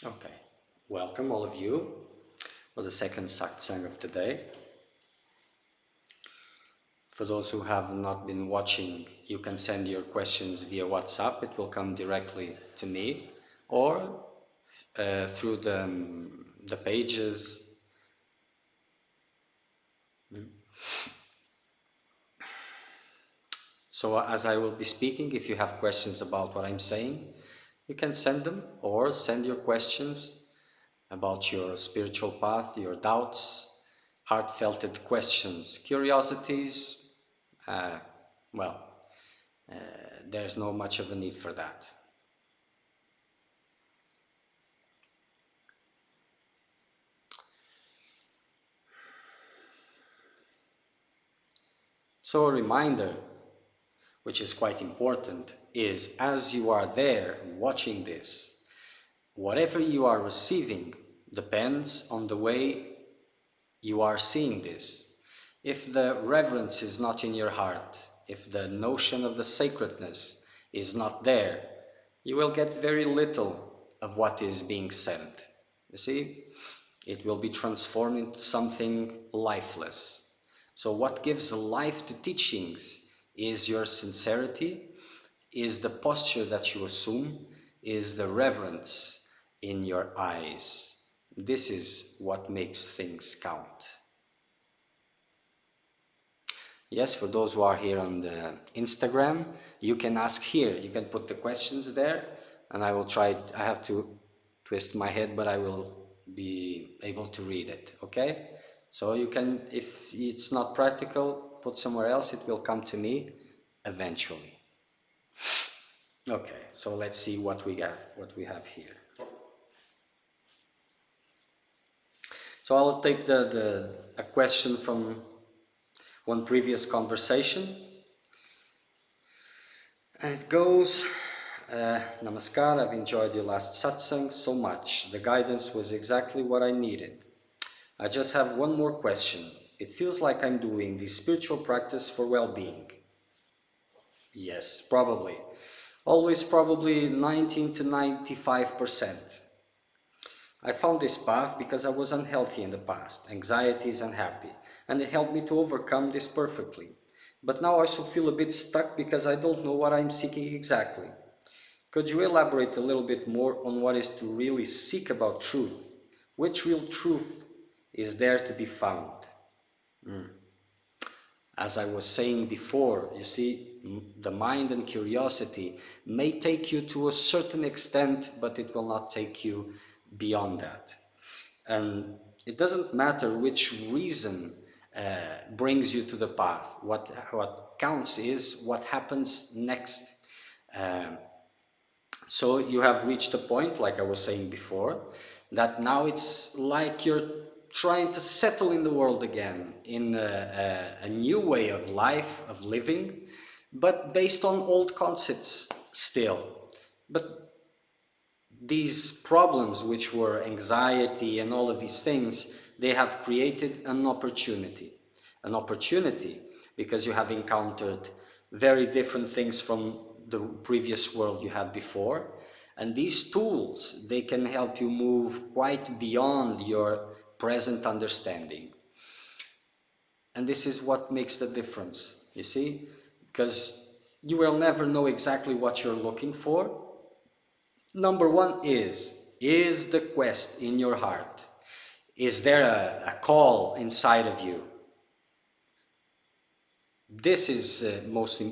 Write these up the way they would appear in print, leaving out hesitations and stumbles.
Okay, welcome all of you for the second satsang of the day. For those who have not been watching, you can send your questions via WhatsApp. It will come directly to me, or through the pages. So as I will be speaking, if you have questions about what I'm saying, you can send them, or send your questions about your spiritual path, your doubts, heartfelt questions, curiosities. Uh, well, there's no much of a need for that. So a reminder, which is quite important, is as you are there watching this, whatever you are receiving depends on the way you are seeing this. If the reverence is not in your heart, if the notion of the sacredness is not there, you will get very little of what is being sent. You see, it will be transformed into something lifeless. So what gives life to teachings is your sincerity, is the posture that you assume, is the reverence in your eyes. This is what makes things count. Yes, for those who are here on the Instagram, you can ask here. You can put the questions there, and I will try. I have to twist my head, but I will be able to read it, okay? So you can, if it's not practical, put somewhere else. It will come to me eventually. Okay, so let's see what we have here. So I'll take a question from one previous conversation. And it goes, Namaskar, I've enjoyed your last satsang so much. The guidance was exactly what I needed. I just have one more question. It feels like I'm doing the spiritual practice for well-being. Yes, probably. Always probably 19 to 95%. I found this path because I was unhealthy in the past, anxieties, unhappy, and it helped me to overcome this perfectly. But now I also feel a bit stuck because I don't know what I'm seeking exactly. Could you elaborate a little bit more on what is to really seek about truth? Which real truth is there to be found? As I was saying before, you see, the mind and curiosity may take you to a certain extent, but it will not take you beyond that. And it doesn't matter which reason brings you to the path. What counts is what happens next. So you have reached a point, like I was saying before, that now it's like you're trying to settle in the world again, in a new way of life, of living, but based on old concepts still. But these problems, which were anxiety and all of these things, they have created an opportunity. An opportunity because you have encountered very different things from the previous world you had before. And these tools, they can help you move quite beyond your present understanding. And this is what makes the difference, you see? Because you will never know exactly what you're looking for. Number one is the quest in your heart? Is there a call inside of you? This is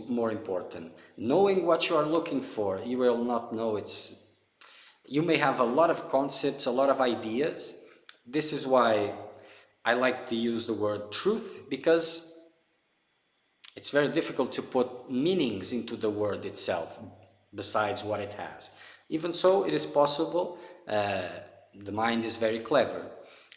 more important. Knowing what you are looking for, you will not know you may have a lot of concepts, a lot of ideas. This is why I like to use the word truth, because it's very difficult to put meanings into the word itself, besides what it has. Even so, it is possible. The mind is very clever.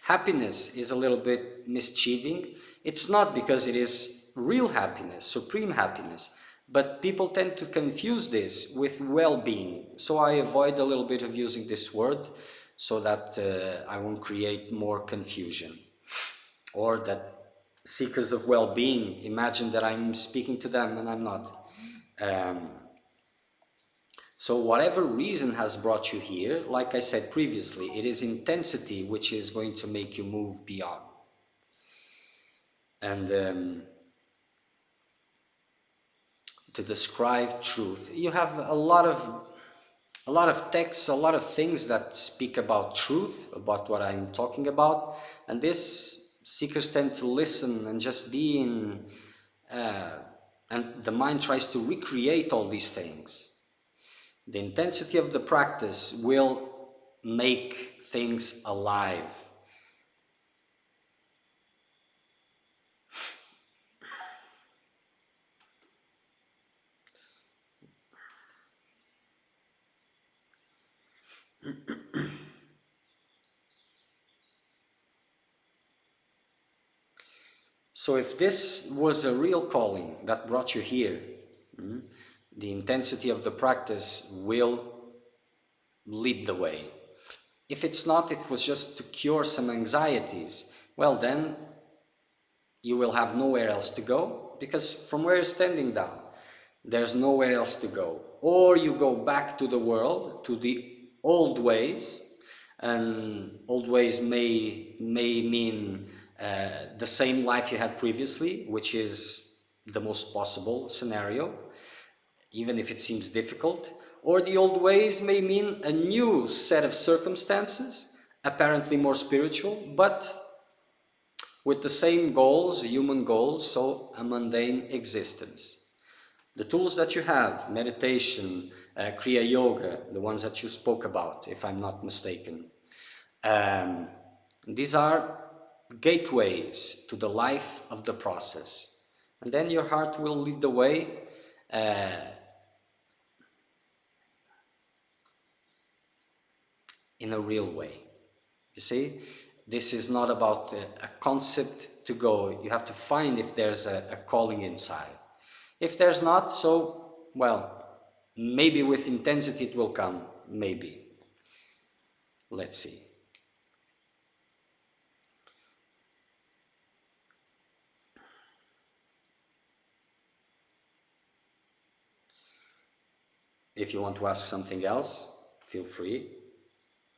Happiness is a little bit mischieving. It's not because it is real happiness, supreme happiness, but people tend to confuse this with well-being. So I avoid a little bit of using this word so that I won't create more confusion, or that seekers of well-being imagine that I'm speaking to them and I'm not. So whatever reason has brought you here, like I said previously, it is intensity which is going to make you move beyond. And to describe truth, you have a lot of texts, a lot of things that speak about truth, about what I'm talking about, and this seekers tend to listen and just be in, and the mind tries to recreate all these things. The intensity of the practice will make things alive. So if this was a real calling that brought you here, the intensity of the practice will lead the way. If it's not, it was just to cure some anxieties, well then you will have nowhere else to go, because from where you're standing down, there's nowhere else to go. Or you go back to the world, to the old ways, and old ways may mean the same life you had previously, which is the most possible scenario, even if it seems difficult. Or the old ways may mean a new set of circumstances, apparently more spiritual, but with the same goals, human goals, so a mundane existence. The tools that you have, meditation, Kriya Yoga, the ones that you spoke about, if I'm not mistaken, these are gateways to the life of the process. And then your heart will lead the way in a real way. You see, this is not about a concept to go. You have to find if there's a calling inside. If there's not, so, well, maybe with intensity it will come, maybe. Let's see. If you want to ask something else, feel free.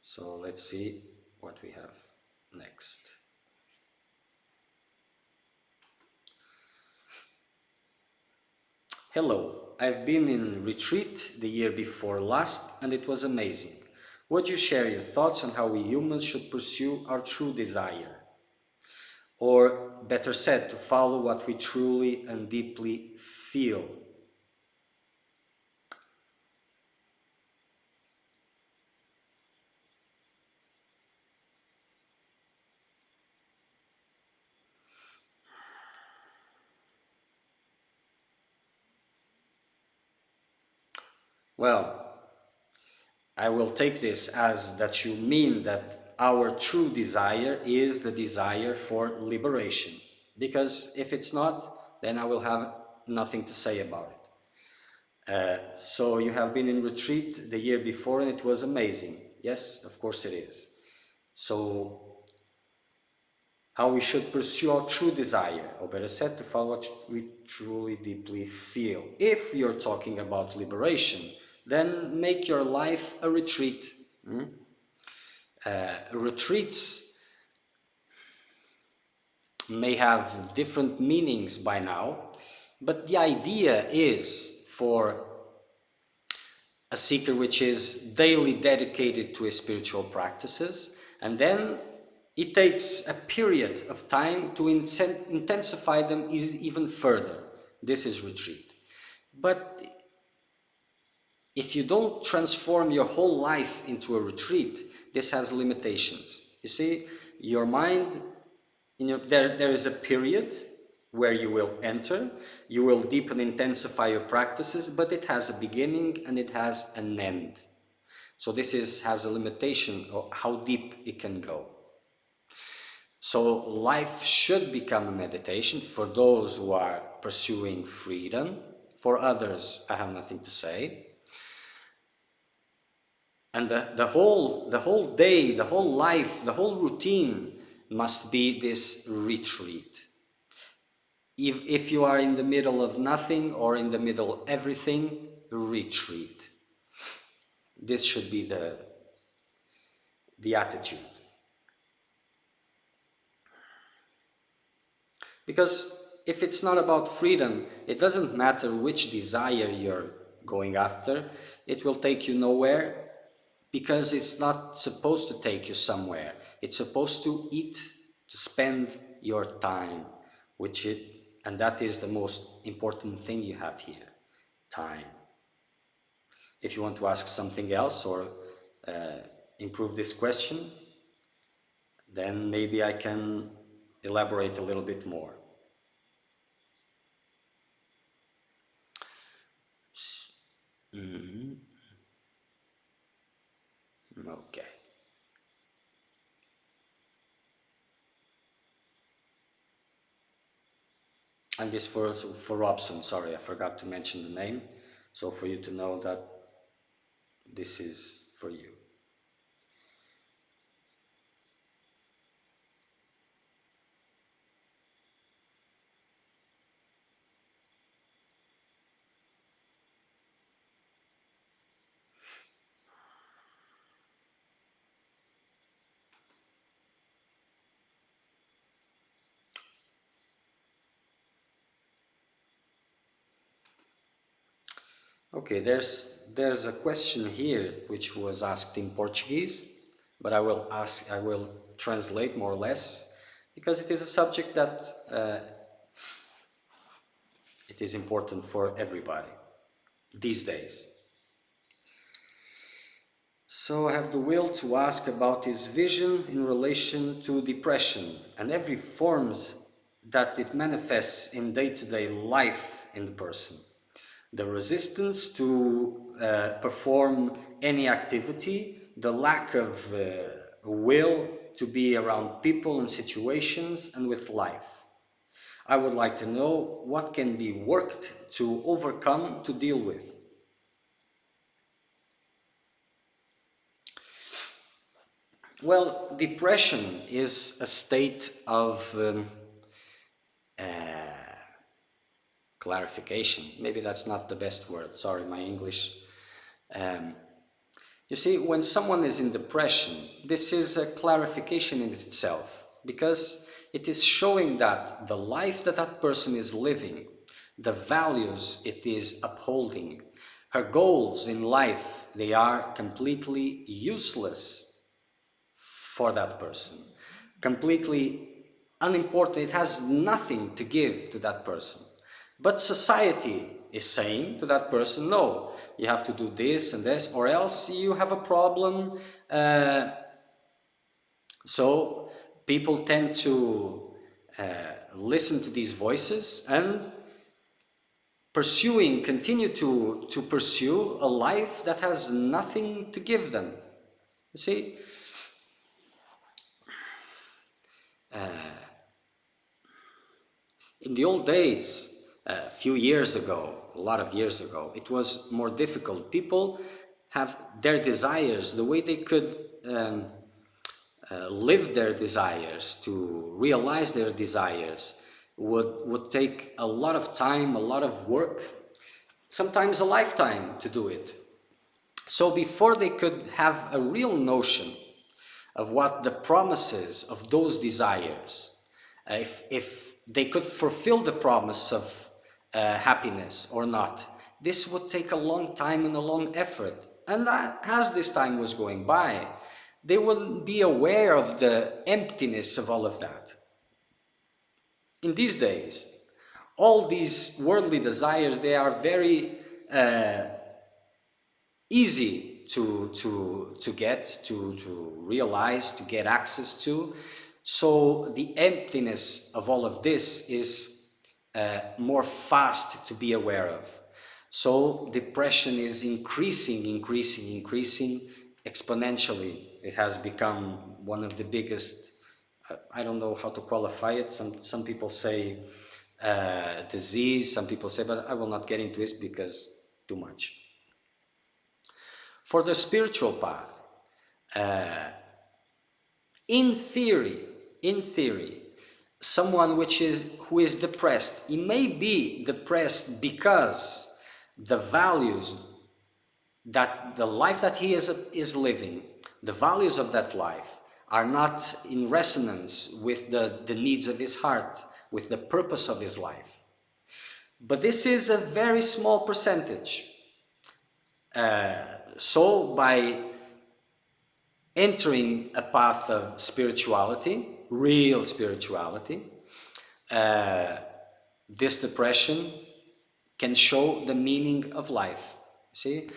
So let's see what we have next. Hello, I've been in retreat the year before last and it was amazing. Would you share your thoughts on how we humans should pursue our true desire? Or better said, to follow what we truly and deeply feel? Well, I will take this as that you mean that our true desire is the desire for liberation. Because if it's not, then I will have nothing to say about it. So you have been in retreat the year before and it was amazing. Yes, of course it is. So how we should pursue our true desire, or better said, to follow what we truly deeply feel. If you're talking about liberation, then make your life a retreat. Retreats may have different meanings by now, but the idea is for a seeker which is daily dedicated to his spiritual practices, and then it takes a period of time to intensify them even further. This is retreat. But if you don't transform your whole life into a retreat, this has limitations. You see, your mind, there is a period where you will enter, you will deepen, intensify your practices, but it has a beginning and it has an end. So this has a limitation of how deep it can go. So life should become a meditation for those who are pursuing freedom. For others, I have nothing to say. And the whole day, the whole life, the whole routine must be this retreat. If you are in the middle of nothing or in the middle of everything, retreat. This should be the attitude. Because if it's not about freedom, it doesn't matter which desire you're going after, it will take you nowhere, because it's not supposed to take you somewhere. It's supposed to eat, to spend your time, and that is the most important thing you have here, time. If you want to ask something else or improve this question, then maybe I can elaborate a little bit more. Okay. And this for Robson, sorry, I forgot to mention the name. So for you to know that this is for you. Okay, there's a question here which was asked in Portuguese, but I will translate more or less, because it is a subject that it is important for everybody these days. So I have the will to ask about his vision in relation to depression and every forms that it manifests in day-to-day life in the person. The resistance to perform any activity, the lack of will to be around people and situations and with life. I would like to know what can be worked to overcome, to deal with. Well, depression is a state of clarification. Maybe that's not the best word, sorry, my English. You see, when someone is in depression, this is a clarification in itself, because it is showing that the life that that person is living, the values it is upholding, her goals in life, they are completely useless for that person, completely unimportant. It has nothing to give to that person. But society is saying to that person, no, you have to do this and this, or else you have a problem. So people tend to listen to these voices and continue to pursue a life that has nothing to give them. You see? In the old days, a few years ago, a lot of years ago, it was more difficult. People have their desires, the way they could live their desires, to realize their desires, would take a lot of time, a lot of work, sometimes a lifetime to do it. So before they could have a real notion of what the promises of those desires, if they could fulfill the promise of happiness or not, this would take a long time and a long effort. And as this time was going by, they wouldn't be aware of the emptiness of all of that. In these days, all these worldly desires, they are very easy to get, to realize, to get access to. So the emptiness of all of this is more fast to be aware of. So depression is increasing exponentially. It has become one of the biggest, I don't know how to qualify it. Some people say disease, some people say, but I will not get into this because too much. For the spiritual path, in theory, someone who is depressed, he may be depressed because the values that the life that he is living, the values of that life are not in resonance with the needs of his heart, with the purpose of his life. But this is a very small percentage. So by entering a path of spirituality, real spirituality, this depression can show the meaning of life. See,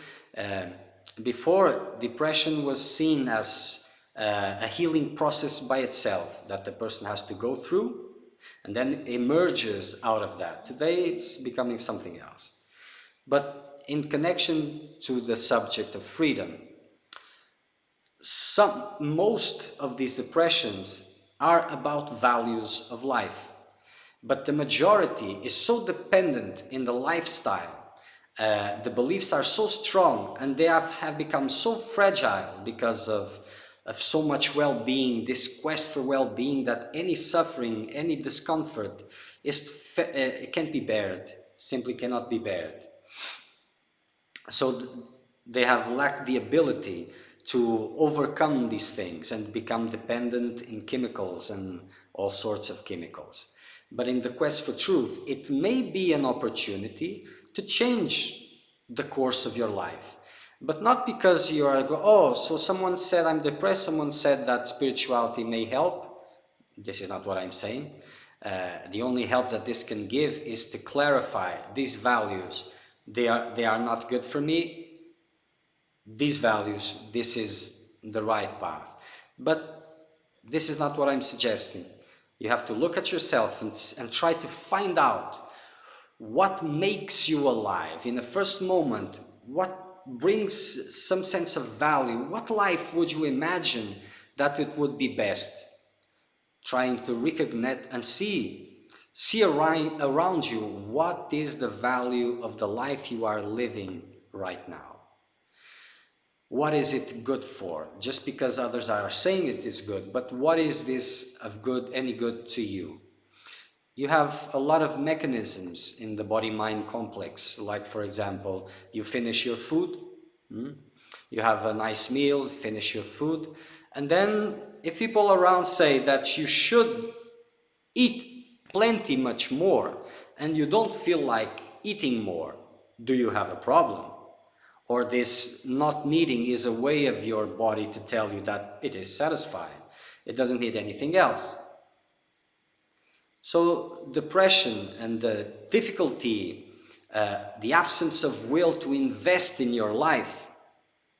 before, depression was seen as a healing process by itself that the person has to go through and then emerges out of that. Today it's becoming something else. But in connection to the subject of freedom, most of these depressions are about values of life. But the majority is so dependent in the lifestyle, the beliefs are so strong, and they have become so fragile because of so much well-being, this quest for well-being, that any suffering, any discomfort it can't be bared, simply cannot be bared. So they have lacked the ability to overcome these things and become dependent in chemicals and all sorts of chemicals. But in the quest for truth, it may be an opportunity to change the course of your life. But not because you are, oh, so someone said I'm depressed, someone said that spirituality may help. This is not what I'm saying. The only help that this can give is to clarify these values. They are not good for me. These values, this is the right path. But this is not what I'm suggesting. You have to look at yourself and try to find out what makes you alive. In the first moment, what brings some sense of value? What life would you imagine that it would be best? Trying to recognize and see around you what is the value of the life you are living right now. What is it good for? Just because others are saying it is good, but what is this of good, any good to you? You have a lot of mechanisms in the body-mind complex, like for example, you finish your food, you have a nice meal, finish your food, and then if people around say that you should eat plenty much more, and you don't feel like eating more, do you have a problem? Or this not needing is a way of your body to tell you that it is satisfied. It doesn't need anything else. So depression and the difficulty, the absence of will to invest in your life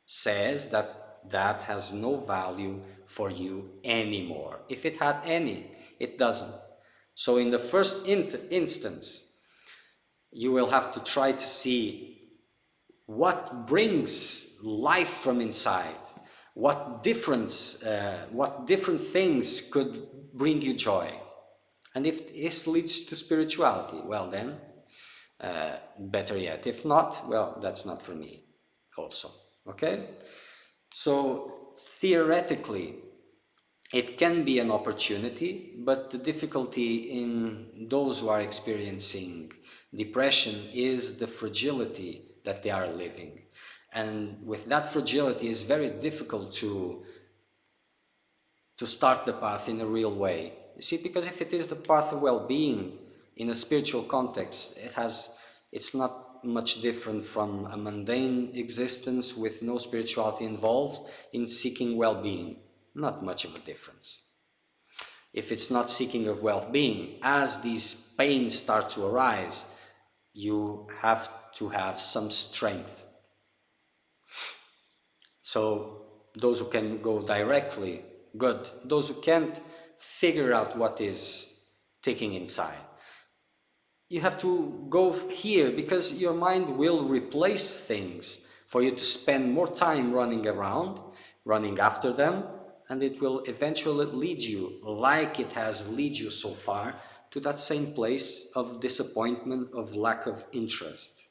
says that that has no value for you anymore. If it had any, it doesn't. So in the first instance, you will have to try to see what brings life from inside, what different things could bring you joy. And if this leads to spirituality, well then, better yet. If not, well, that's not for me also, okay? So theoretically, it can be an opportunity, but the difficulty in those who are experiencing depression is the fragility that they are living. And with that fragility, it's very difficult to start the path in a real way. You see, because if it is the path of well-being in a spiritual context, it's not much different from a mundane existence with no spirituality involved in seeking well-being. Not much of a difference. If it's not seeking of well-being, as these pains start to arise, you have to have some strength. So those who can go directly, good. Those who can't, figure out what is ticking inside. You have to go here because your mind will replace things for you to spend more time running around, running after them, and it will eventually lead you, like it has led you so far, to that same place of disappointment, of lack of interest.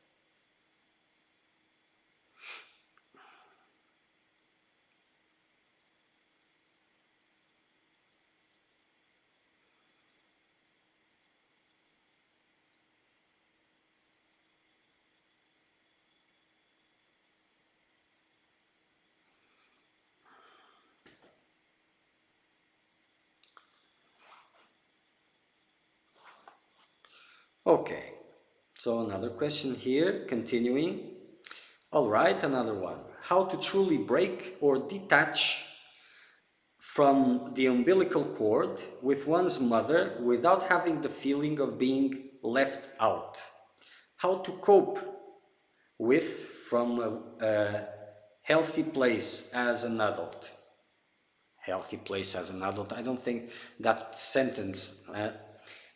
Okay, so another question here, continuing. All right, another one. How to truly break or detach from the umbilical cord with one's mother without having the feeling of being left out. How to cope with from a healthy place as an adult. Healthy place as an adult. I don't think that sentence,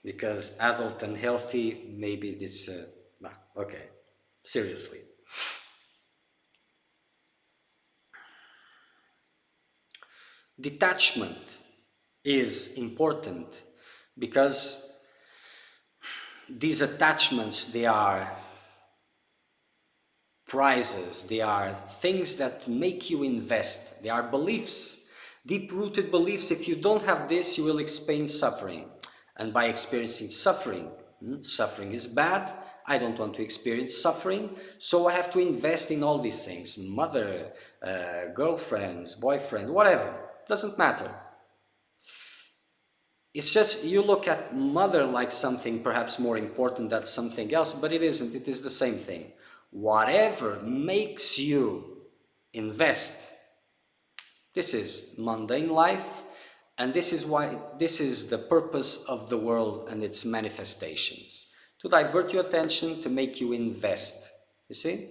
because adult and healthy, maybe it's, okay, seriously. Detachment is important because these attachments, they are prizes, they are things that make you invest, they are beliefs, deep-rooted beliefs. If you don't have this, you will experience suffering. And by experiencing suffering, suffering is bad, I don't want to experience suffering, so I have to invest in all these things. Mother, girlfriends, boyfriend, whatever, doesn't matter. It's just you look at mother like something perhaps more important than something else, but it isn't. It is the same thing. Whatever makes you invest, this is mundane life, and this is why this is the purpose of the world and its manifestations. To divert your attention, to make you invest. You see?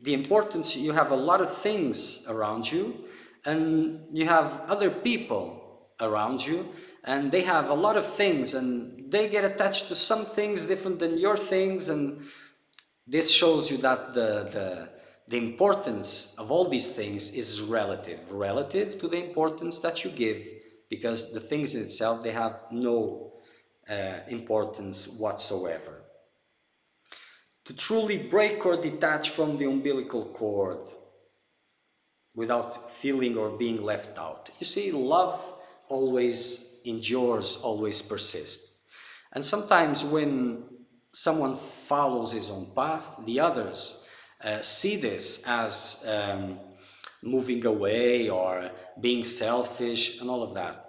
The importance, you have a lot of things around you, and you have other people around you, and they have a lot of things, and they get attached to some things different than your things, and this shows you that the importance of all these things is relative to the importance that you give, because the things in itself, they have no importance whatsoever. To truly break or detach from the umbilical cord without feeling or being left out. You see, love always endures, always persists. And sometimes when someone follows his own path, the others see this as moving away or being selfish and all of that.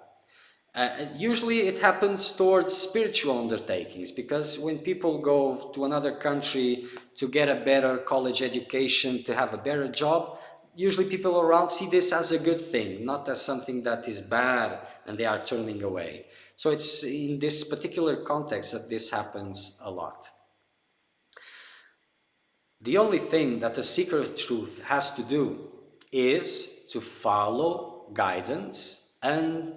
Usually it happens towards spiritual undertakings, because when people go to another country to get a better college education, to have a better job, usually people around see this as a good thing, not as something that is bad and they are turning away. So it's in this particular context that this happens a lot. The only thing that the seeker of truth has to do is to follow guidance and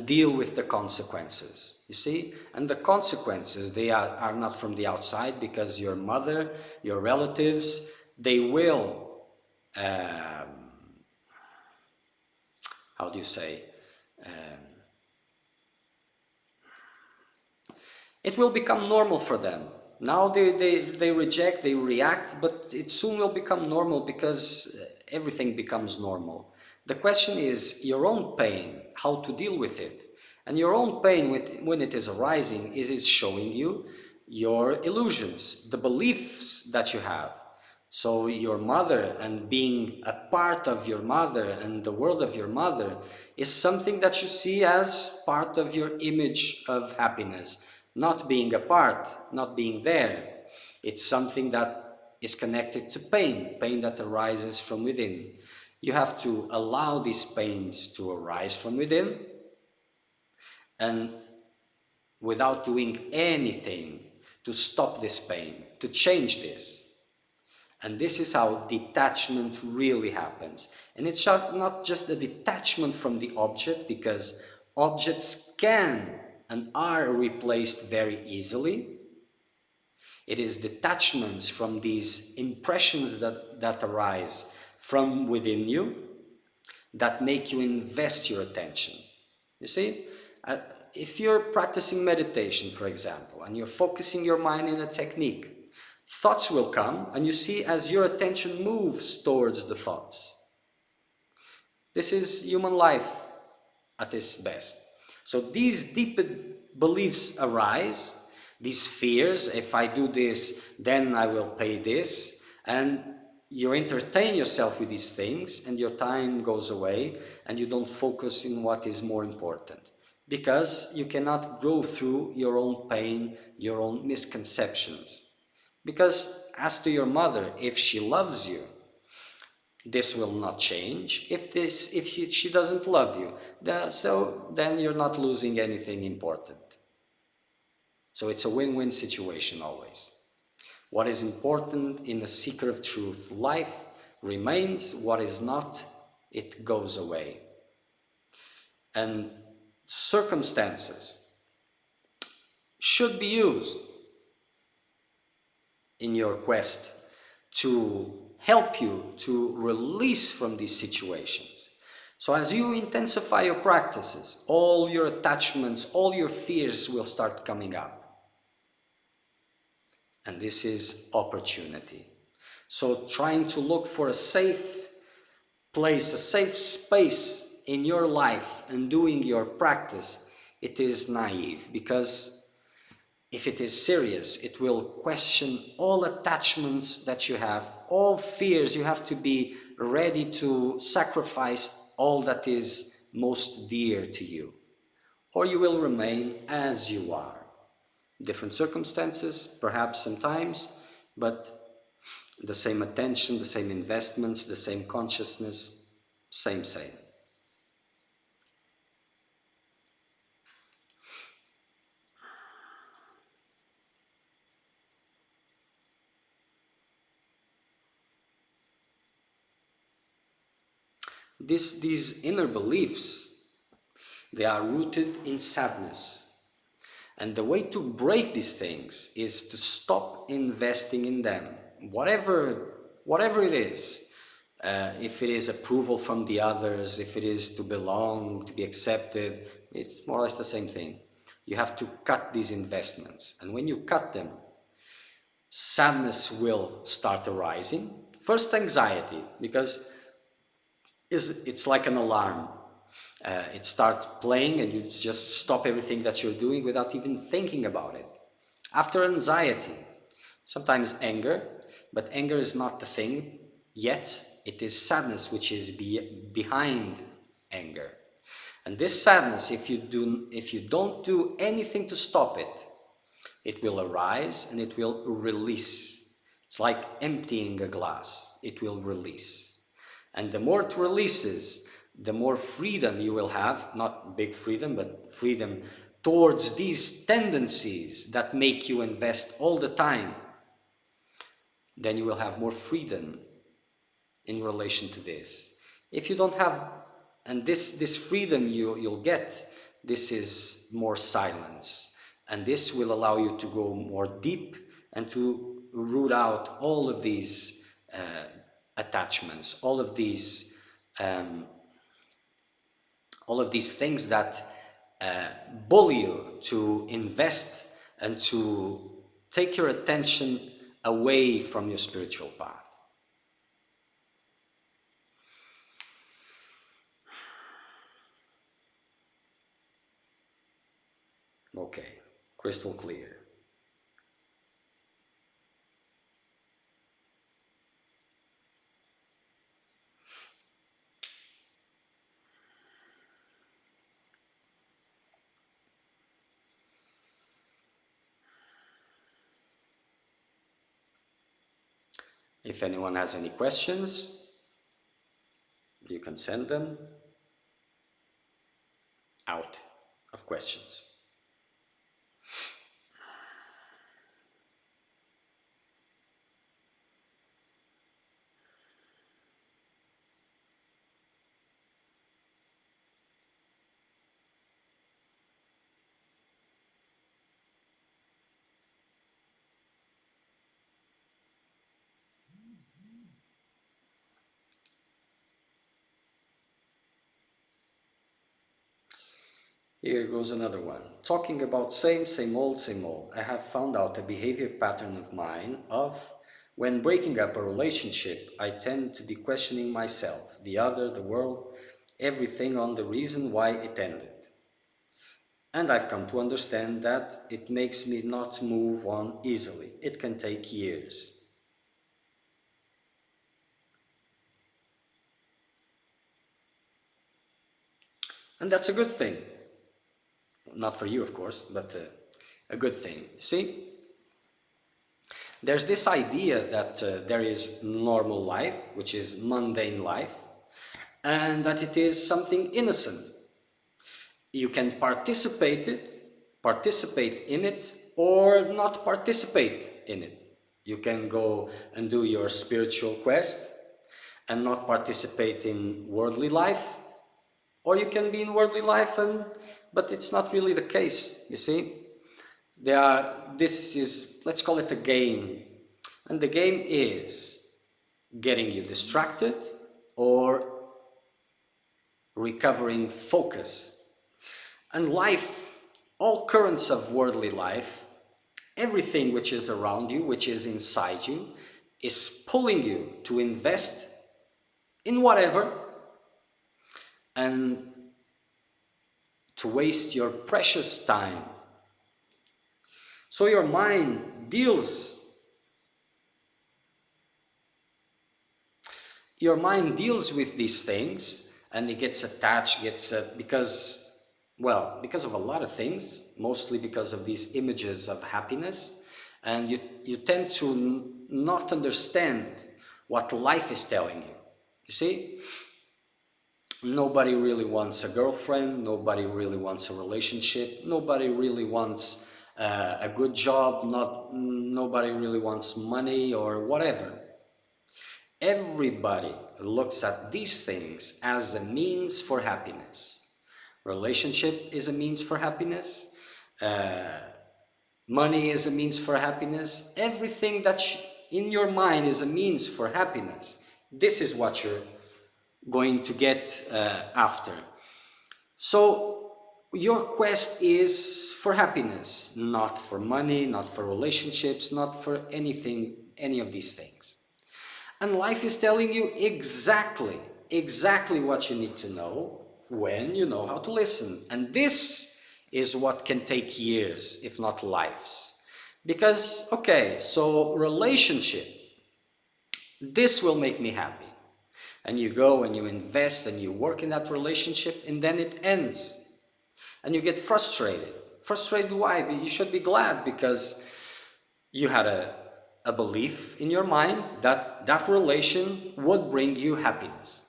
deal with the consequences, you see? And the consequences, they are not from the outside, because your mother, your relatives, they will, how do you say, it will become normal for them. Now they reject, they react, but it soon will become normal, because everything becomes normal. The question is your own pain, how to deal with it. And your own pain, when it is arising, is it showing you your illusions, the beliefs that you have. So your mother, and being a part of your mother and the world of your mother, is something that you see as part of your image of happiness. Not being a part, not being there. It's something that is connected to pain, pain that arises from within. You have to allow these pains to arise from within, and without doing anything to stop this pain, to change this. And this is how detachment really happens. And it's not just a detachment from the object, because objects can and are replaced very easily. It is detachments from these impressions that arise from within you, that make you invest your attention. You see, if you're practicing meditation, for example, and you're focusing your mind in a technique, thoughts will come, and you see as your attention moves towards the thoughts. This is human life at its best. So these deep beliefs arise, these fears, if I do this, then I will pay this, and you entertain yourself with these things, and your time goes away, and you don't focus in what is more important. because you cannot grow through your own pain, your own misconceptions. Because as to your mother, if she loves you, this will not change. If she doesn't love you, then you're not losing anything important. So it's a win-win situation always. What is important in the seeker of truth life remains, what is not, it goes away. And circumstances should be used in your quest to help you to release from these situations. So as you intensify your practices, all your attachments, all your fears will start coming up. And this is opportunity. So trying to look for a safe place, a safe space in your life and doing your practice, it is naive, because if it is serious, it will question all attachments that you have, all fears. You have to be ready to sacrifice all that is most dear to you, or you will remain as you are. Different circumstances, perhaps sometimes, but the same attention, the same investments, the same consciousness, same. These inner beliefs, they are rooted in sadness. And the way to break these things is to stop investing in them, whatever it is. If it is approval from the others, if it is to belong, to be accepted, it's more or less the same thing. You have to cut these investments. And when you cut them, sadness will start arising. First, anxiety, because it's like an alarm. It starts playing and you just stop everything that you're doing without even thinking about it. After, anxiety, sometimes anger, but anger is not the thing yet. It is sadness which is behind anger. And this sadness, if you don't do anything to stop it, it will arise and it will release. It's like emptying a glass. It will release. And the more it releases, the more freedom you will have, not big freedom, but freedom towards these tendencies that make you invest all the time. Then you will have more freedom in relation to this. If you don't have, and this freedom you'll get, this is more silence. And this will allow you to go more deep and to root out all of these attachments, all of these things that bully you to invest and to take your attention away from your spiritual path. Okay, crystal clear. If anyone has any questions, you can send them out of questions. Here goes another one. Talking about same old, I have found out a behavior pattern of mine of when breaking up a relationship, I tend to be questioning myself, the other, the world, everything on the reason why it ended. And I've come to understand that it makes me not move on easily. It can take years. And that's a good thing. not for you, of course, but a good thing. See, there's this idea that there is normal life, which is mundane life, and that it is something innocent. You can participate in it, or not participate in it. You can go and do your spiritual quest and not participate in worldly life, or you can be in worldly life but it's not really the case, you see. This is, let's call it a game, and the game is getting you distracted or recovering focus. And life, all currents of worldly life, everything which is around you, which is inside you, is pulling you to invest in whatever and to waste your precious time. So your mind deals with these things, and it gets attached, because of a lot of things, mostly because of these images of happiness, and you tend to not understand what life is telling you. You see, nobody really wants a girlfriend, nobody really wants a relationship, nobody really wants a good job, nobody really wants money or whatever. Everybody looks at these things as a means for happiness. Relationship is a means for happiness. Money is a means for happiness. Everything that's in your mind is a means for happiness. This is what you're going to get after. So your quest is for happiness, not for money, not for relationships, not for anything, any of these things. And life is telling you exactly what you need to know when you know how to listen. And this is what can take years, if not lives. Because, okay, so relationship, this will make me happy. And you go and you invest and you work in that relationship, and then it ends. And you get frustrated. Frustrated why? You should be glad, because you had a belief in your mind that that relation would bring you happiness.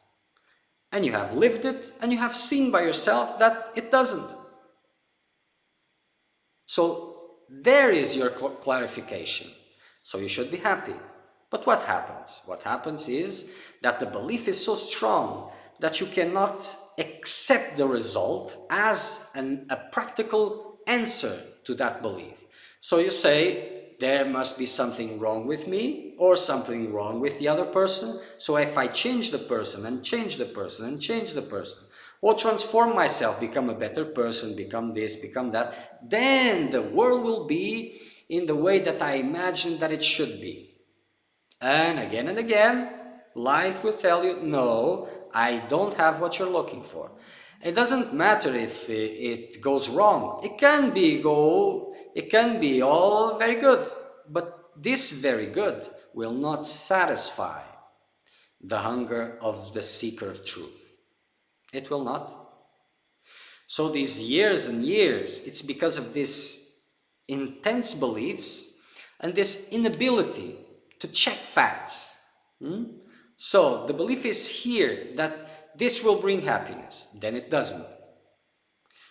And you have lived it, and you have seen by yourself that it doesn't. So there is your clarification. So you should be happy. But what happens? What happens is that the belief is so strong that you cannot accept the result as a practical answer to that belief. So you say, there must be something wrong with me or something wrong with the other person. So if I change the person and change the person and change the person, or transform myself, become a better person, become this, become that, then the world will be in the way that I imagine that it should be. And again, life will tell you, no, I don't have what you're looking for. It doesn't matter if it goes wrong. It can be all very good, but this very good will not satisfy the hunger of the seeker of truth. It will not. So these years and years, it's because of this intense beliefs and this inability to check facts. So the belief is here that this will bring happiness, then it doesn't.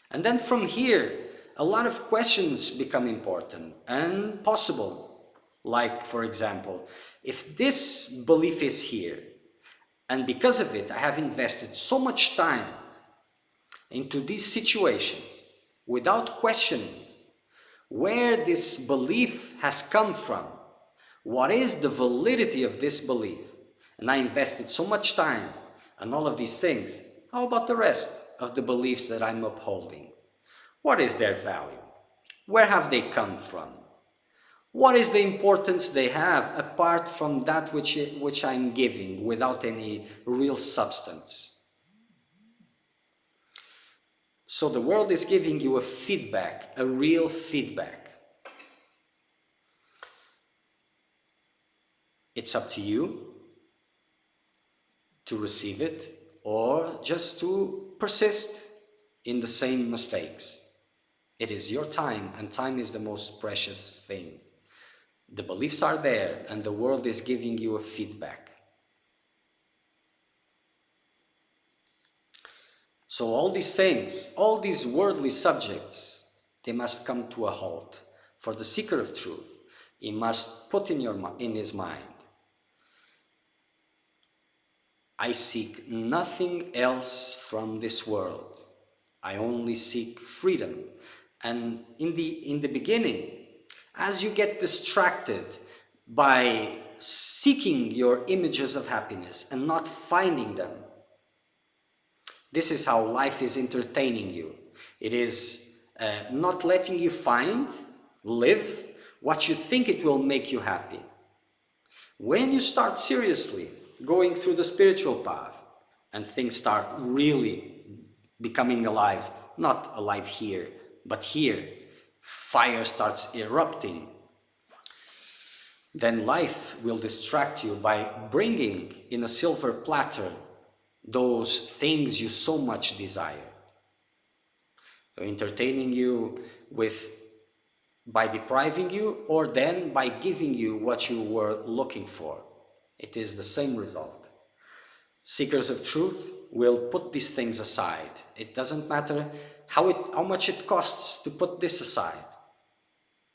And then from here, a lot of questions become important and possible. Like, for example, if this belief is here, and because of it, I have invested so much time into these situations without questioning where this belief has come from, what is the validity of this belief, and I invested so much time on all of these things, how about the rest of the beliefs that I'm upholding? What is their value? Where have they come from? What is the importance they have apart from that which I'm giving without any real substance? So the world is giving you a feedback, a real feedback. It's up to you to receive it or just to persist in the same mistakes. It is your time, and time is the most precious thing. The beliefs are there, and the world is giving you a feedback. So all these things, all these worldly subjects, they must come to a halt. For the seeker of truth, he must put in his mind, I seek nothing else from this world. I only seek freedom. And in the beginning, as you get distracted by seeking your images of happiness and not finding them, this is how life is entertaining you. It is not letting you live what you think it will make you happy. When you start seriously going through the spiritual path and things start really becoming alive, not alive here, but here, fire starts erupting, then life will distract you by bringing in a silver platter those things you so much desire. Entertaining you by depriving you, or then by giving you what you were looking for. It is the same result. Seekers of truth will put these things aside. It doesn't matter how much it costs to put this aside.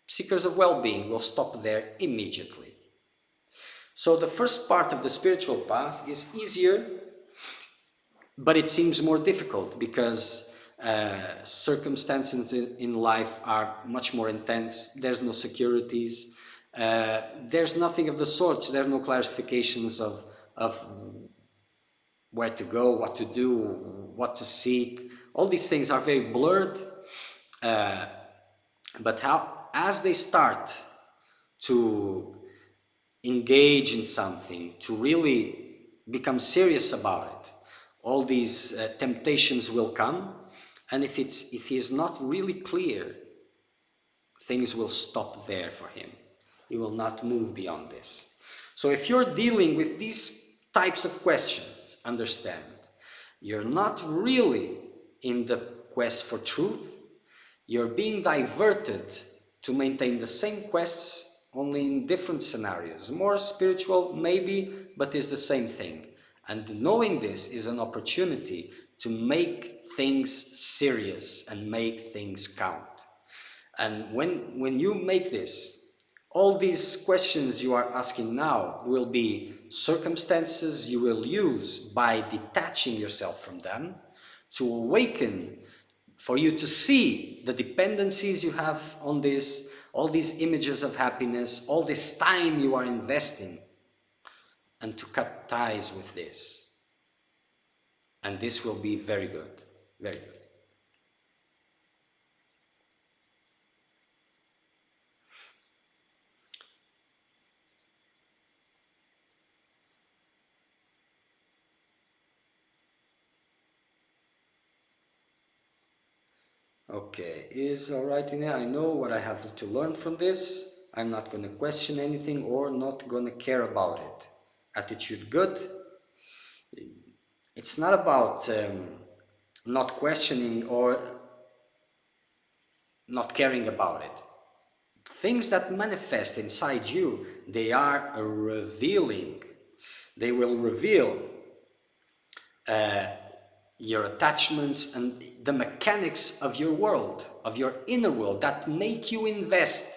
Seekers of well-being will stop there immediately. So the first part of the spiritual path is easier, but it seems more difficult because circumstances in life are much more intense. There's no securities. There's nothing of the sorts. There are no clarifications of where to go, what to do, what to seek. All these things are very blurred. But as they start to engage in something, to really become serious about it, all these temptations will come. And if he's not really clear, things will stop there for him. He will not move beyond this. So if you're dealing with these types of questions, understand, you're not really in the quest for truth. You're being diverted to maintain the same quests, only in different scenarios. More spiritual, maybe, but it's the same thing. And knowing this is an opportunity to make things serious and make things count. And when you make this, all these questions you are asking now will be circumstances you will use by detaching yourself from them to awaken, for you to see the dependencies you have on this, all these images of happiness, all this time you are investing, and to cut ties with this. And this will be very good, very good. Okay, is all right in here. I know what I have to learn from this. I'm not going to question anything or not going to care about it. Attitude good. It's not about not questioning or not caring about it. Things that manifest inside you, they are revealing. They will reveal your attachments and the mechanics of your world, of your inner world, that make you invest.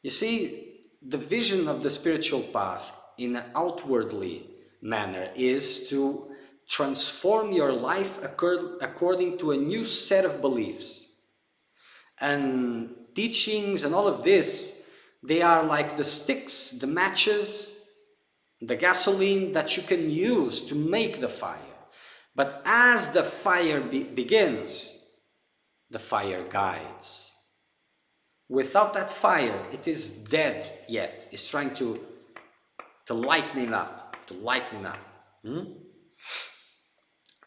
You see, the vision of the spiritual path in an outwardly manner is to transform your life according to a new set of beliefs. And teachings and all of this, they are like the sticks, the matches, the gasoline that you can use to make the fire. But as the fire begins, the fire guides. Without that fire, it is dead yet. It's trying to lighten up,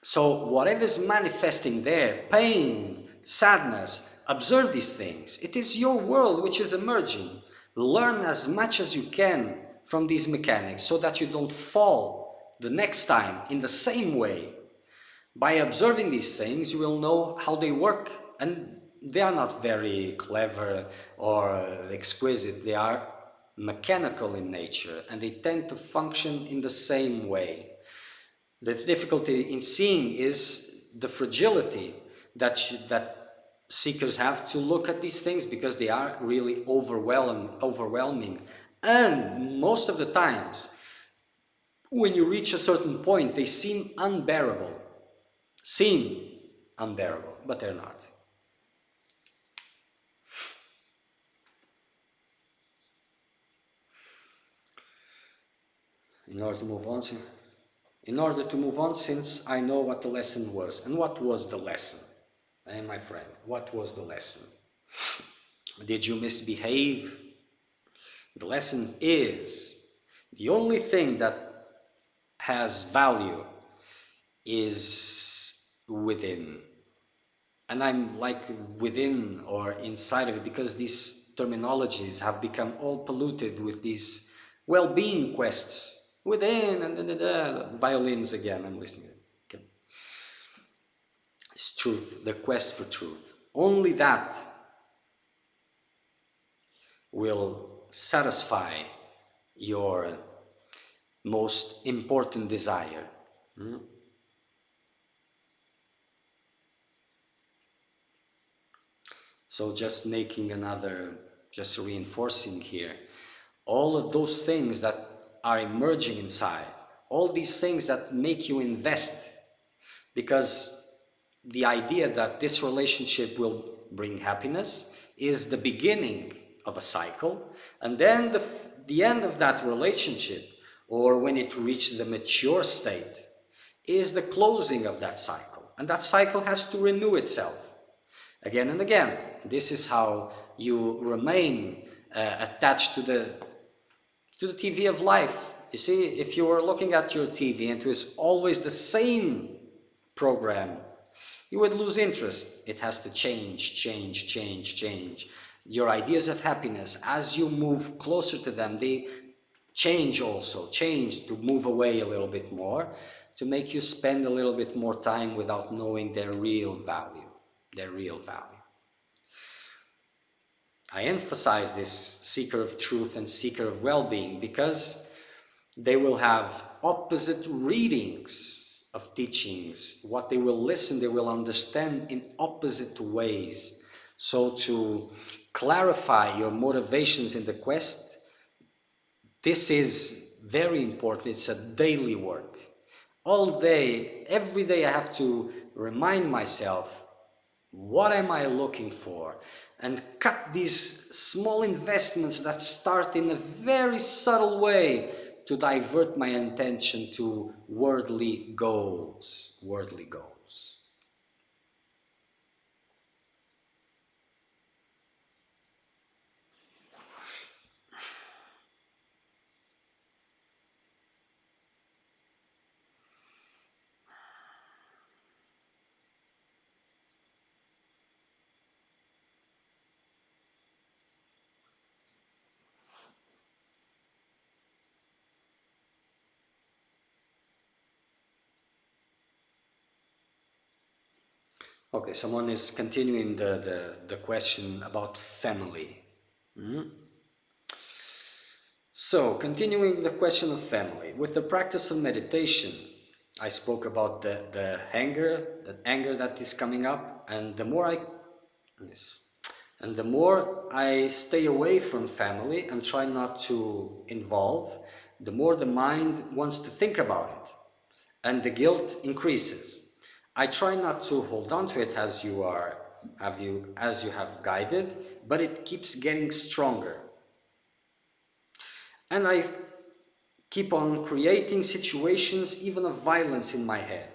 So whatever is manifesting there, pain, sadness, observe these things. It is your world which is emerging. Learn as much as you can from these mechanics so that you don't fall the next time in the same way. By observing these things, you will know how they work, and they are not very clever or exquisite. They are mechanical in nature, and they tend to function in the same way. The difficulty in seeing is the fragility that seekers have to look at these things, because they are really overwhelming. And most of the times, when you reach a certain point, they seem unbearable. But they're not. In order to move on, since I know what the lesson was. And what was the lesson? And my friend, what was the lesson? Did you misbehave? The lesson is, the only thing that has value is within. And I'm like within or inside of it, because these terminologies have become all polluted with these well-being quests. Within and violins again, I'm listening. Okay. It's truth, the quest for truth. Only that will satisfy your most important desire. So just reinforcing here, all of those things that are emerging inside, all these things that make you invest, because the idea that this relationship will bring happiness is the beginning of a cycle, and then the end of that relationship, or when it reaches the mature state, is the closing of that cycle, and that cycle has to renew itself again and again. This is how you remain attached to the TV of life. You see, if you were looking at your TV and it was always the same program, you would lose interest. It has to change. Your ideas of happiness, as you move closer to them, they change to move away a little bit more, to make you spend a little bit more time without knowing their real value. I emphasize this seeker of truth and seeker of well-being because they will have opposite readings of teachings. What they will listen, they will understand in opposite ways. So to clarify your motivations in the quest, this is very important. It's a daily work. All day, every day I have to remind myself, what am I looking for? And cut these small investments that start in a very subtle way to divert my attention to worldly goals. Okay, someone is continuing the question about family. So, continuing the question of family, with the practice of meditation, I spoke about the anger that is coming up, and the more I stay away from family and try not to involve, the more the mind wants to think about it, and the guilt increases. I try not to hold on to it as you have guided, but it keeps getting stronger. And I keep on creating situations, even of violence in my head,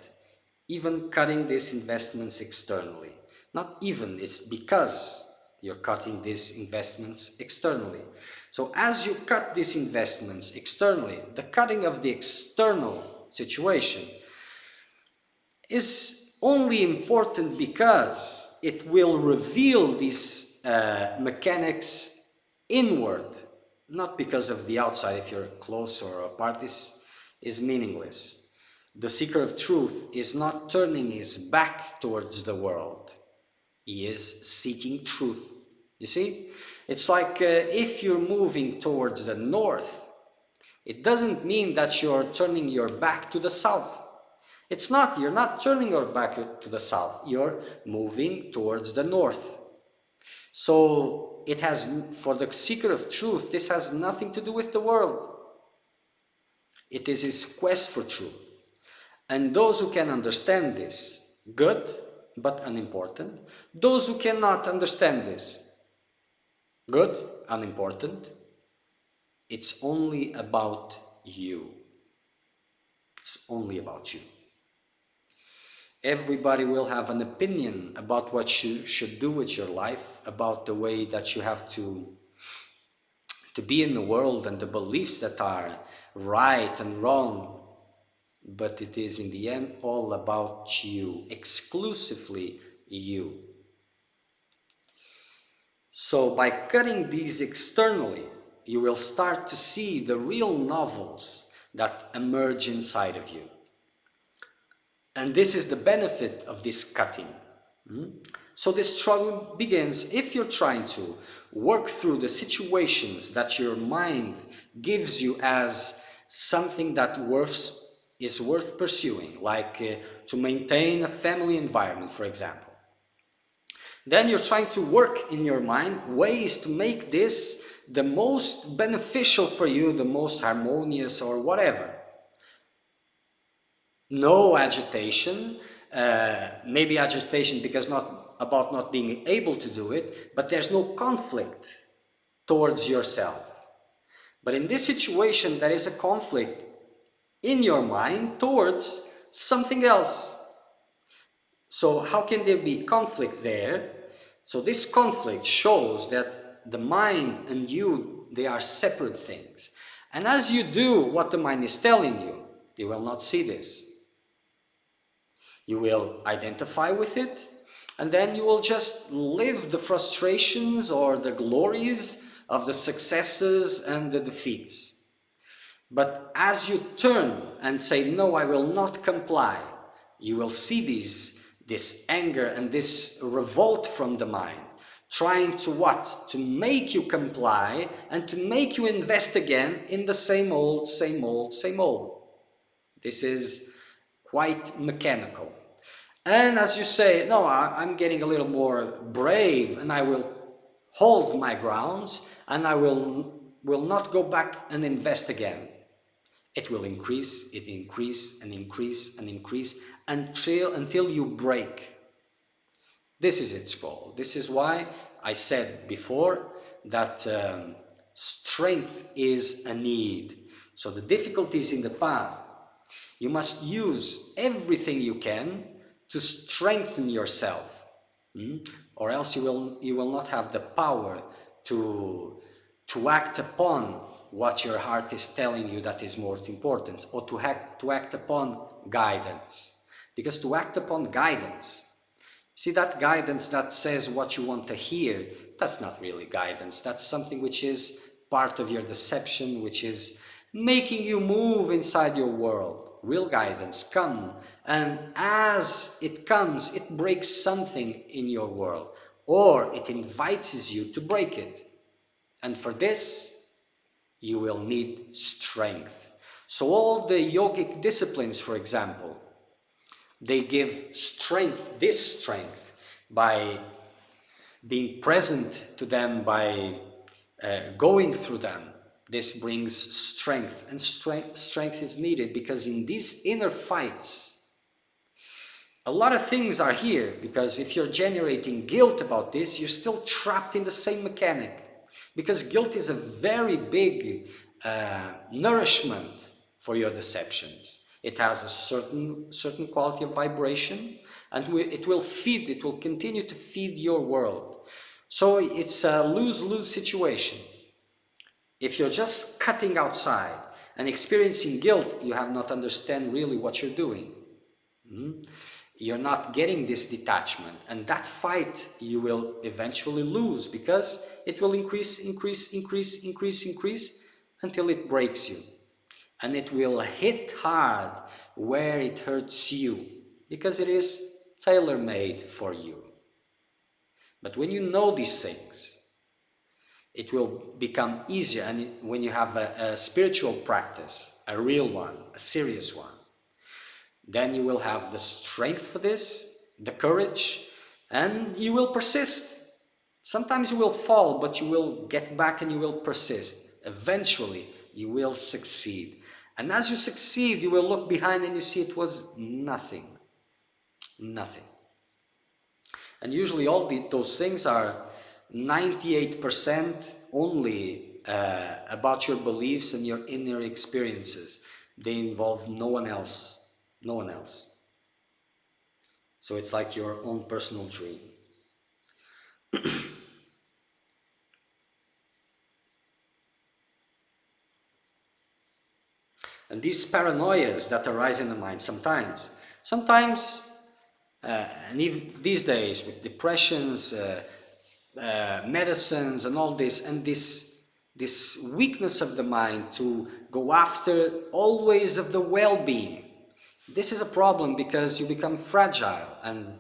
even cutting these investments externally. Not even, it's because you're cutting these investments externally. So as you cut these investments externally, the cutting of the external situation is only important because it will reveal these mechanics inward, not because of the outside. If you're close or apart, this is meaningless. The seeker of truth is not turning his back towards the world. is seeking truth. You see? It's like if you're moving towards the north, it doesn't mean that you're turning your back to the south. It's not, you're not turning your back to the south, you're moving towards the north. So it has, for the seeker of truth, this has nothing to do with the world. It is his quest for truth. And those who can understand this, good, but unimportant. Those who cannot understand this, good, unimportant. It's only about you. It's only about you. Everybody will have an opinion about what you should do with your life, about the way that you have to be in the world and the beliefs that are right and wrong. But it is in the end all about you, exclusively you. So by cutting these externally, you will start to see the real novels that emerge inside of you. And this is the benefit of this cutting. So this struggle begins if you're trying to work through the situations that your mind gives you as something that is worth pursuing, like to maintain a family environment, for example. Then you're trying to work in your mind ways to make this the most beneficial for you, the most harmonious or whatever. No agitation, maybe agitation because about not being able to do it, but there's no conflict towards yourself. But in this situation, there is a conflict in your mind towards something else. So how can there be conflict there? So this conflict shows that the mind and you, they are separate things. And as you do what the mind is telling you, you will not see this. You will identify with it, and then you will just live the frustrations or the glories of the successes and the defeats. But as you turn and say, no, I will not comply, you will see this anger and this revolt from the mind, trying to what? To make you comply and to make you invest again in the same old, same old, same old. This is quite mechanical. And as you say, no, I'm getting a little more brave and I will hold my grounds and I will not go back and invest again. It will increase, it increase and increase and increase until you break. This is its goal. This is why I said before that strength is a need. So the difficulties in the path, you must use everything you can to strengthen yourself, or else you will not have the power to act upon what your heart is telling you that is most important, or to act upon guidance. Because to act upon guidance, see, that guidance that says what you want to hear, that's not really guidance. That's something which is part of your deception, which is making you move inside your world. Real guidance comes, and as it comes, it breaks something in your world, or it invites you to break it. And for this, you will need strength. So all the yogic disciplines, for example, they give strength, this strength, by being present to them, by going through them. This brings strength, and strength is needed because in these inner fights, a lot of things are here, because if you're generating guilt about this, you're still trapped in the same mechanic, because guilt is a very big nourishment for your deceptions. It has a certain quality of vibration, and it will continue to feed your world. So it's a lose-lose situation. If you're just cutting outside and experiencing guilt, you have not understand really what you're doing. You're not getting this detachment, and that fight you will eventually lose, because it will increase until it breaks you. And it will hit hard where it hurts you, because it is tailor-made for you. But when you know these things, it will become easier. And when you have a spiritual practice, a real one, a serious one, then you will have the strength for this, the courage, and you will persist. Sometimes you will fall, but you will get back and you will persist. Eventually, you will succeed. And as you succeed, you will look behind and you see it was nothing. Nothing. And usually those things are 98% only about your beliefs and your inner experiences. They involve no one else. No one else. So it's like your own personal dream. And these paranoias that arise in the mind sometimes, and even these days with depressions, medicines and all this, and this weakness of the mind to go after always of the well-being. This is a problem because you become fragile and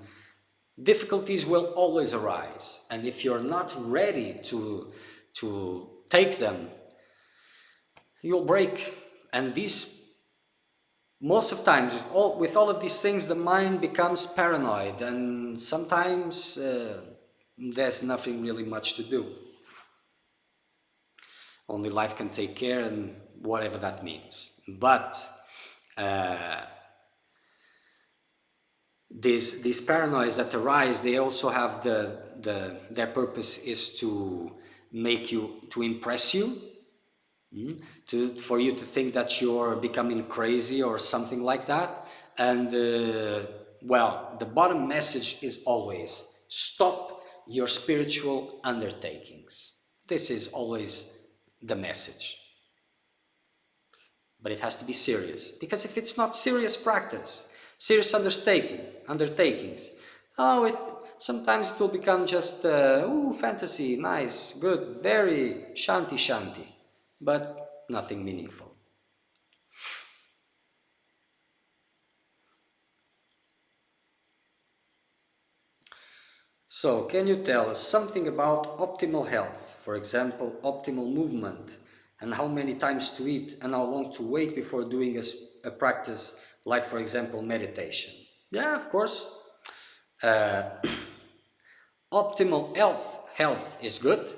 difficulties will always arise. And if you're not ready to take them, you'll break. And these, most of times, with all of these things, the mind becomes paranoid, and sometimes there's nothing really much to do. Only life can take care, and whatever that means. But these paranoias that arise, they also have their purpose is to make you, to impress you, for you to think that you're becoming crazy or something like that. And well, the bottom message is always stop your spiritual undertakings. This is always the message. But it has to be serious, because if it's not serious practice, serious undertakings, sometimes it will become just fantasy, nice, good, very shanti, but nothing meaningful. So, can you tell us something about optimal health? For example, optimal movement, and how many times to eat, and how long to wait before doing a practice, like for example, meditation? Yeah, of course. Optimal health is good,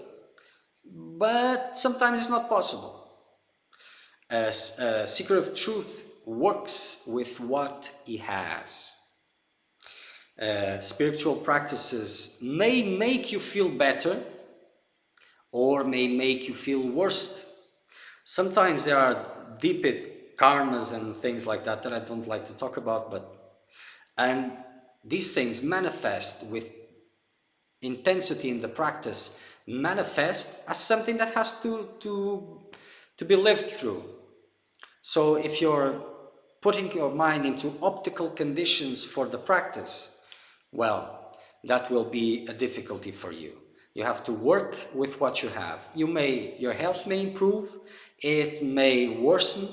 but sometimes it's not possible. A seeker of truth works with what he has. Spiritual practices may make you feel better or may make you feel worse. Sometimes there are deep karmas and things like that I don't like to talk about, and these things manifest with intensity in the practice, manifest as something that has to be lived through. So if you're putting your mind into optical conditions for the practice, well, that will be a difficulty for you. You have to work with what you have. Your health may improve, it may worsen,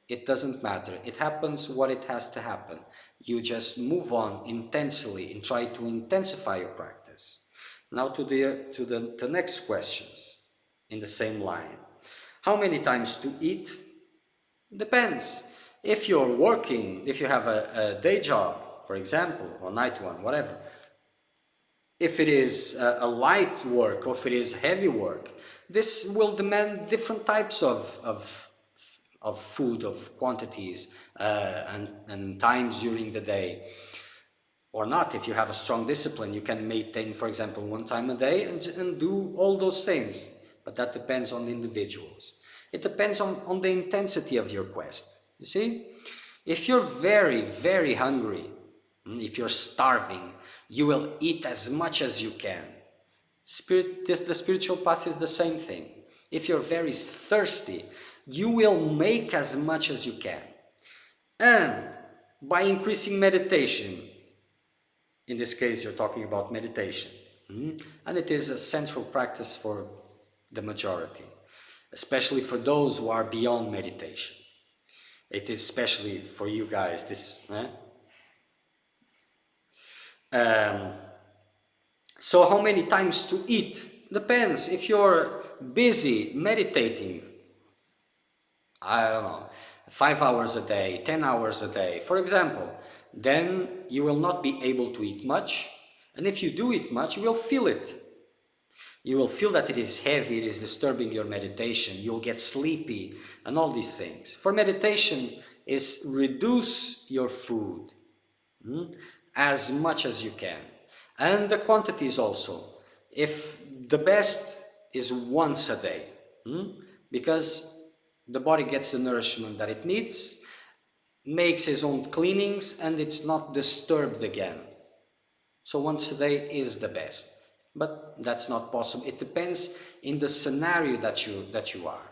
it doesn't matter. It happens what it has to happen. You just move on intensely and try to intensify your practice. Now to the next questions in the same line. How many times to eat? Depends. If you're working, if you have a day job, for example, or night one, whatever, if it is a light work or if it is heavy work, this will demand different types of food, of quantities, and times during the day. Or not. If you have a strong discipline, you can maintain, for example, one time a day and do all those things. But that depends on the individuals. It depends on the intensity of your quest. You see? If you're very, very hungry, if you're starving, you will eat as much as you can. The spiritual path is the same thing. If you're very thirsty, you will make as much as you can. And by increasing meditation, in this case, you're talking about meditation. And it is a central practice for the majority, especially for those who are beyond meditation. It is especially for you guys. So how many times to eat? Depends. If you're busy meditating, I don't know, 5 hours a day, 10 hours a day, for example, then you will not be able to eat much. And if you do eat much, you will feel it. You will feel that it is heavy, it is disturbing your meditation, you'll get sleepy, and all these things. For meditation is reduce your food as much as you can. And the quantities also. If the best is once a day, because the body gets the nourishment that it needs, makes its own cleanings, and it's not disturbed again. So once a day is the best, but that's not possible. It depends in the scenario that you are.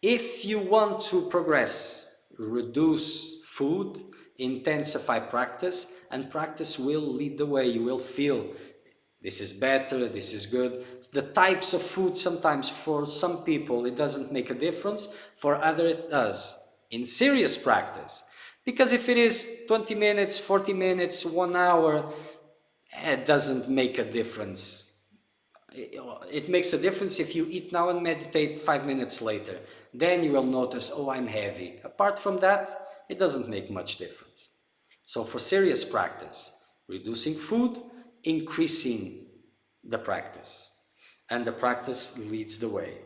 If you want to progress, reduce food, intensify practice, and practice will lead the way. You will feel this is better, this is good. The types of food, sometimes for some people it doesn't make a difference, for others it does. In serious practice, because if it is 20 minutes, 40 minutes, 1 hour, it doesn't make a difference. It makes a difference if you eat now and meditate 5 minutes later. Then you will notice, oh, I'm heavy. Apart from that, it doesn't make much difference. So for serious practice, reducing food, increasing the practice. And the practice leads the way.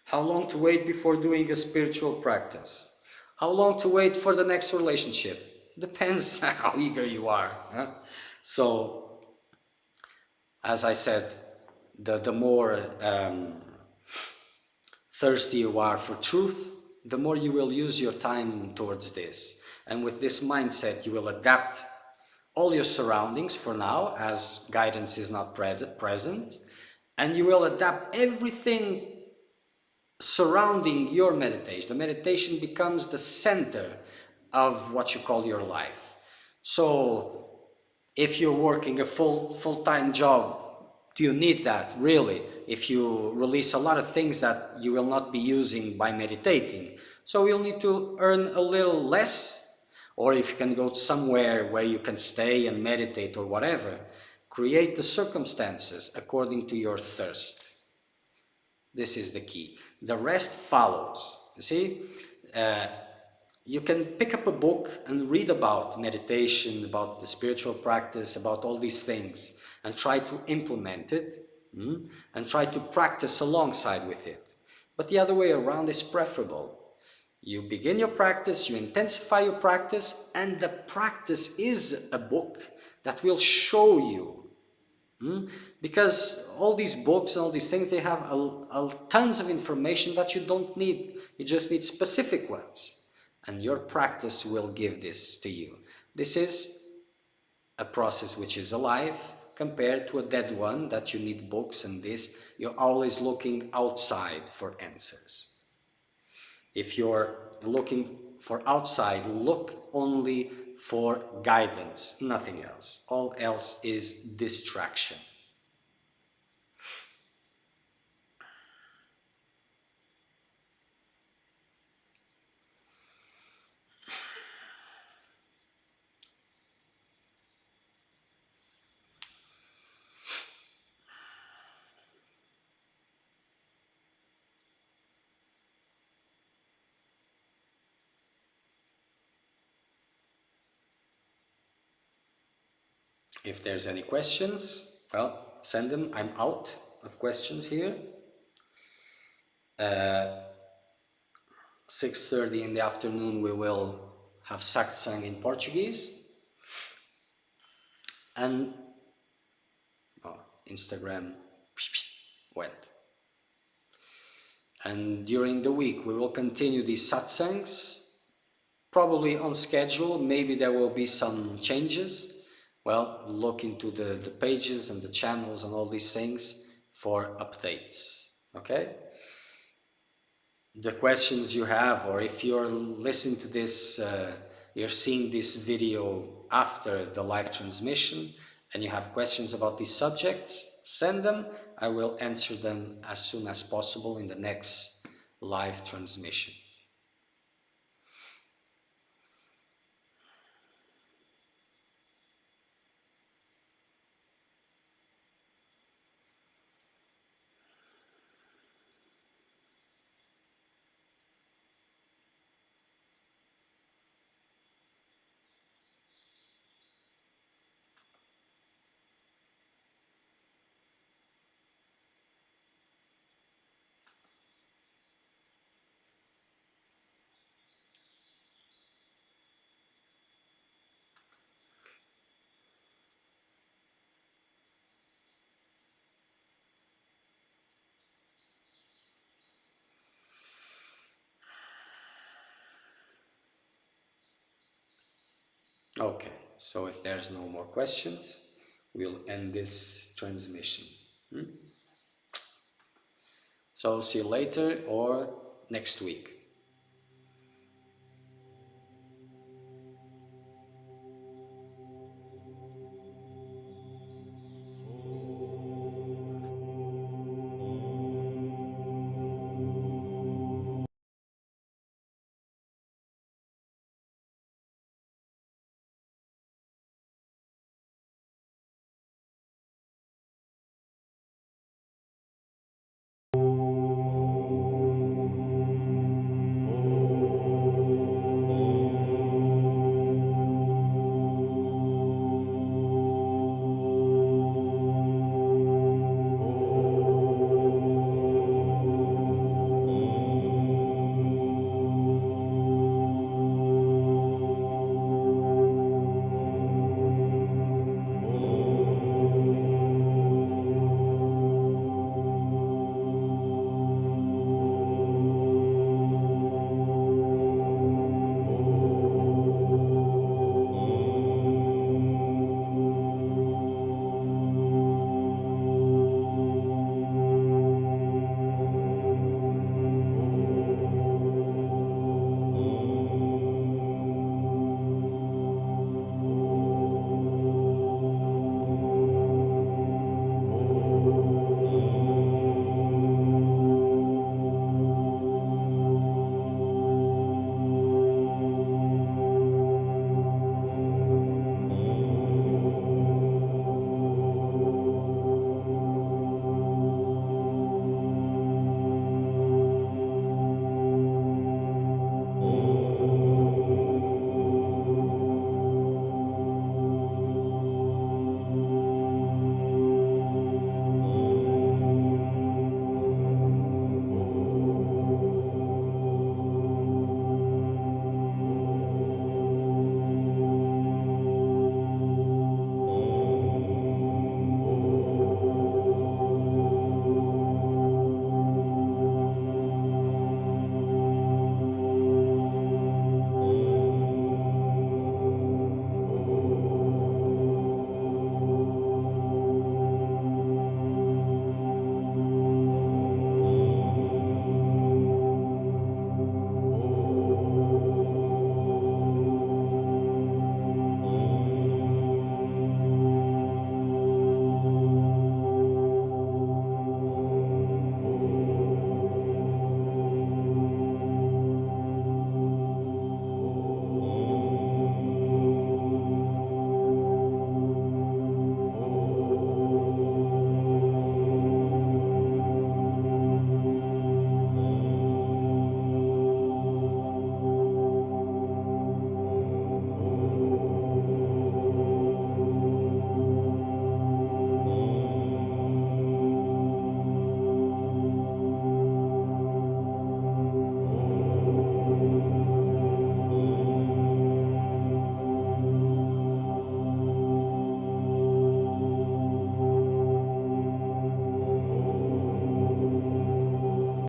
How long to wait before doing a spiritual practice? How long to wait for the next relationship? Depends how eager you are. Huh? So, as I said, the more thirsty you are for truth, the more you will use your time towards this. And with this mindset, you will adapt all your surroundings for now, as guidance is not present, and you will adapt everything surrounding your meditation. The meditation becomes the center of what you call your life. So if you're working a full-time job, do you need that? Really? If you release a lot of things that you will not be using by meditating. So you'll need to earn a little less, or if you can go somewhere where you can stay and meditate or whatever, create the circumstances according to your thirst. This is the key. The rest follows. You see? You can pick up a book and read about meditation, about the spiritual practice, about all these things, and try to implement it, and try to practice alongside with it. But the other way around is preferable. You begin your practice, you intensify your practice, and the practice is a book that will show you. Because all these books and all these things, they have tons of information that you don't need. You just need specific ones. And your practice will give this to you. This is a process which is alive compared to a dead one that you need books and this. You're always looking outside for answers. If you're looking for outside, look only for guidance, nothing else. All else is distraction. If there's any questions, well, send them. I'm out of questions here. 6:30 in the afternoon we will have Satsang in Portuguese. And Instagram went. And during the week we will continue these satsangs, probably on schedule. Maybe there will be some changes. Well, look into the pages and the channels and all these things for updates. Okay? The questions you have, or if you're listening to this, you're seeing this video after the live transmission and you have questions about these subjects, send them. I will answer them as soon as possible in the next live transmission. Okay, so if there's no more questions, we'll end this transmission. So see you later or next week.